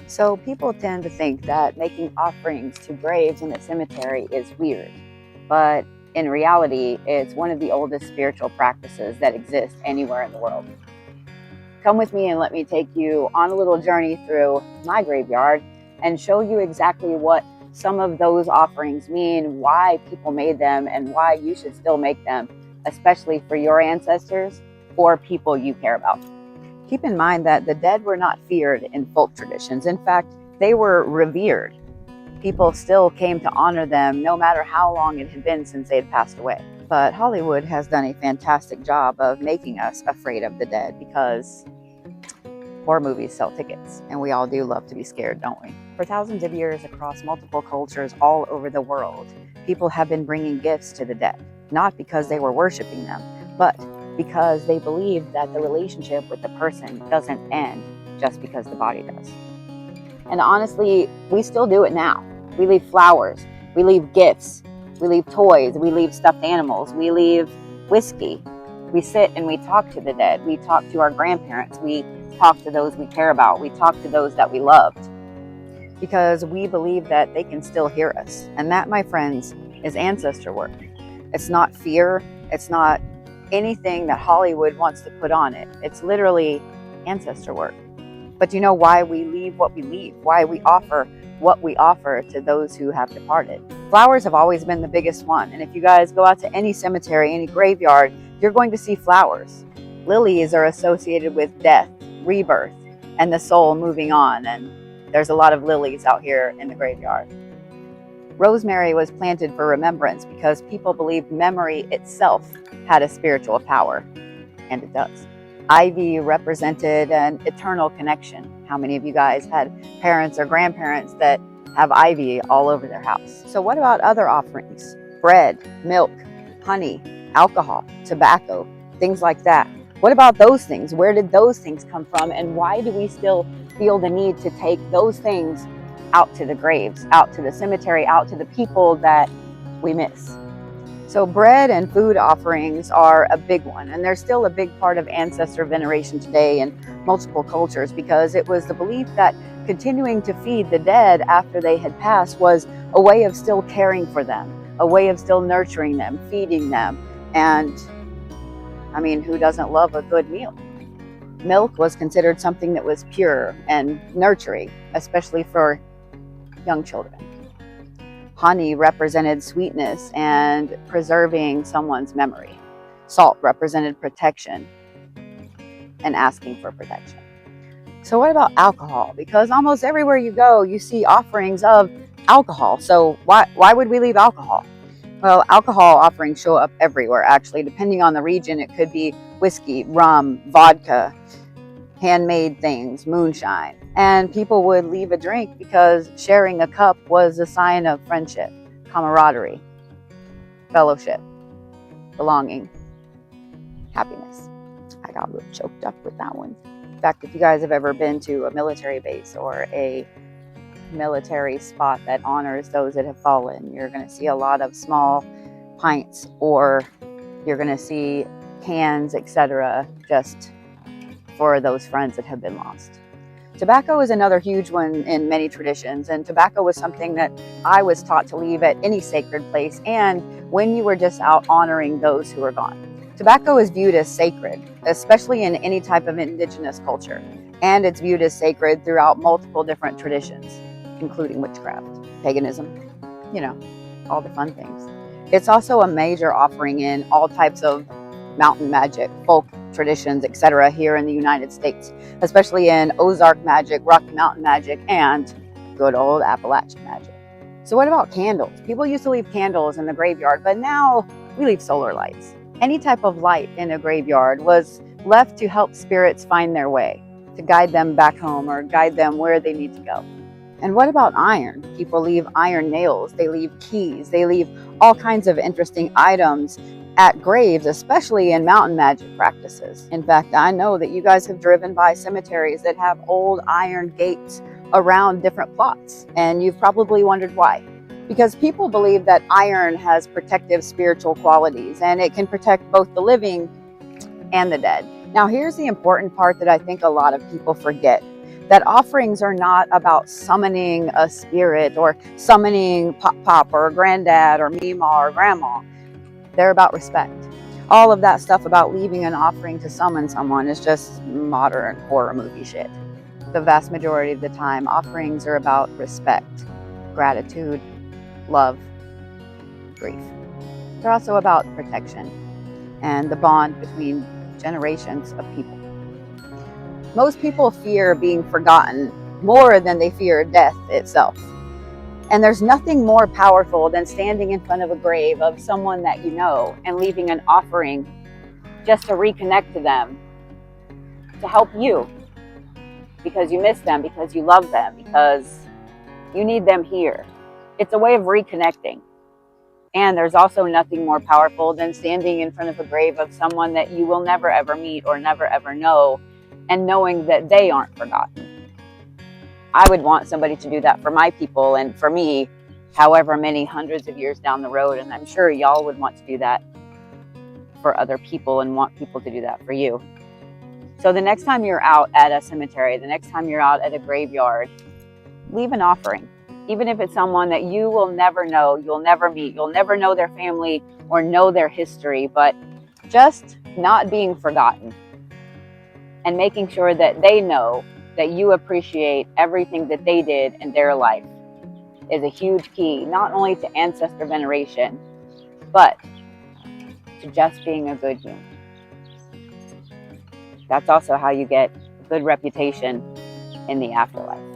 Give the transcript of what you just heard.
So people tend to think that making offerings to graves in a cemetery is weird, but in reality, it's one of the oldest spiritual practices that exist anywhere in the world. Come with me and let me take you on a little journey through my graveyard and show you exactly what some of those offerings mean, why people made them, and why you should still make them, especially for your ancestors or people you care about. Keep in mind that the dead were not feared in folk traditions. In fact, they were revered. People still came to honor them no matter how long it had been since they had passed away. But Hollywood has done a fantastic job of making us afraid of the dead because horror movies sell tickets, and we all do love to be scared, don't we? For thousands of years across multiple cultures all over the world, people have been bringing gifts to the dead, not because they were worshiping them, but because they believed that the relationship with the person doesn't end just because the body does. And honestly, we still do it now. We leave flowers, we leave gifts, we leave toys, we leave stuffed animals, we leave whiskey. We sit and we talk to the dead. We talk to our grandparents. We talk to those we care about. We talk to those that we loved because we believe that they can still hear us. And that, my friends, is ancestor work. It's not fear. It's not anything that Hollywood wants to put on it. It's literally ancestor work. But do you know why we leave what we leave? Why we offer what we offer to those who have departed? Flowers have always been the biggest one. And if you guys go out to any cemetery, any graveyard, you're going to see flowers. Lilies are associated with death, rebirth, and the soul moving on. And there's a lot of lilies out here in the graveyard. Rosemary was planted for remembrance because people believed memory itself had a spiritual power, and it does. Ivy represented an eternal connection. How many of you guys had parents or grandparents that have ivy all over their house? So what about other offerings? Bread, milk, honey, alcohol, tobacco, things like that. What about those things? Where did those things come from? And why do we still feel the need to take those things out to the graves, out to the cemetery, out to the people that we miss? So bread and food offerings are a big one, and they're still a big part of ancestor veneration today in multiple cultures because it was the belief that continuing to feed the dead after they had passed was a way of still caring for them, a way of still nurturing them, feeding them. And I mean, who doesn't love a good meal? Milk was considered something that was pure and nurturing, especially for young children. Honey represented sweetness and preserving someone's memory. Salt represented protection and asking for protection. So what about alcohol? Because almost everywhere you go, you see offerings of alcohol. So why would we leave alcohol? Well, alcohol offerings show up everywhere, actually. Depending on the region, it could be whiskey, rum, vodka, handmade things, moonshine. And people would leave a drink because sharing a cup was a sign of friendship, camaraderie, fellowship, belonging, happiness. I got a little choked up with that one. In fact, if you guys have ever been to a military base or a military spot that honors those that have fallen, you're going to see a lot of small pints, or you're going to see cans, etc., just for those friends that have been lost. Tobacco is another huge one in many traditions, and tobacco was something that I was taught to leave at any sacred place and when you were just out honoring those who are gone. Tobacco is viewed as sacred, especially in any type of indigenous culture, and it's viewed as sacred throughout multiple different traditions, including witchcraft, paganism, all the fun things. It's also a major offering in all types of mountain magic, folk traditions, etc. here in the United States, especially in Ozark magic, Rocky Mountain magic, and good old Appalachian magic. So what about candles? People used to leave candles in the graveyard, but now we leave solar lights. Any type of light in a graveyard was left to help spirits find their way, to guide them back home or guide them where they need to go. And what about iron? People leave iron nails, they leave keys, they leave all kinds of interesting items at graves, especially in mountain magic practices. In fact, I know that you guys have driven by cemeteries that have old iron gates around different plots, and you've probably wondered why. Because people believe that iron has protective spiritual qualities, and it can protect both the living and the dead. Now, here's the important part that I think a lot of people forget. That offerings are not about summoning a spirit or summoning Pop or Granddad or Mima or Grandma. They're about respect. All of that stuff about leaving an offering to summon someone is just modern horror movie shit. The vast majority of the time, offerings are about respect, gratitude, love, grief. They're also about protection and the bond between generations of people. Most people fear being forgotten more than they fear death itself. And there's nothing more powerful than standing in front of a grave of someone that you know and leaving an offering just to reconnect to them, to help you, because you miss them, because you love them, because you need them here. It's a way of reconnecting. And there's also nothing more powerful than standing in front of a grave of someone that you will never ever meet or never ever know, and knowing that they aren't forgotten. I would want somebody to do that for my people and for me, however many hundreds of years down the road. And I'm sure y'all would want to do that for other people and want people to do that for you. So the next time you're out at a cemetery, the next time you're out at a graveyard, leave an offering. Even if it's someone that you will never know, you'll never meet, you'll never know their family or know their history, but just not being forgotten and making sure that they know that you appreciate everything that they did in their life is a huge key, not only to ancestor veneration, but to just being a good human. That's also how you get a good reputation in the afterlife.